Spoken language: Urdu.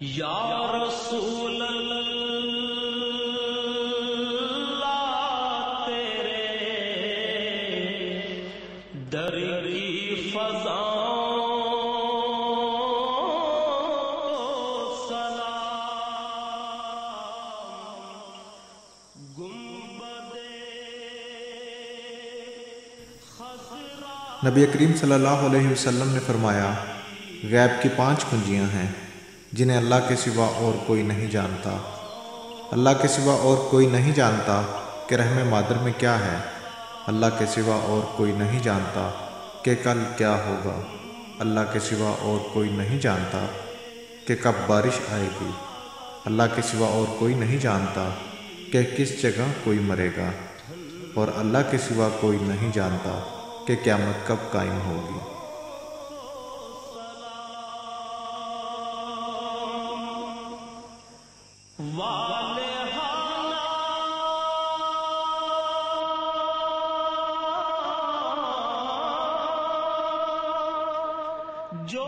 یا رسول اللہ تیرے در کی فضاؤں سلام گنبد خضرا۔ نبی کریم صلی اللہ علیہ وسلم نے فرمایا، غیب کی 5 کنجیاں ہیں جنہیں اللہ کے سوا اور کوئی نہیں جانتا۔ اللہ کے سوا اور کوئی نہیں جانتا کہ رحم مادر میں کیا ہے۔ اللہ کے سوا اور کوئی نہیں جانتا کہ کل کیا ہوگا۔ اللہ کے سوا اور کوئی نہیں جانتا کہ کب بارش آئے گی۔ اللہ کے سوا اور کوئی نہیں جانتا کہ کس جگہ کوئی مرے گا، اور اللہ کے سوا کوئی نہیں جانتا کہ قیامت کب قائم ہوگی۔ جو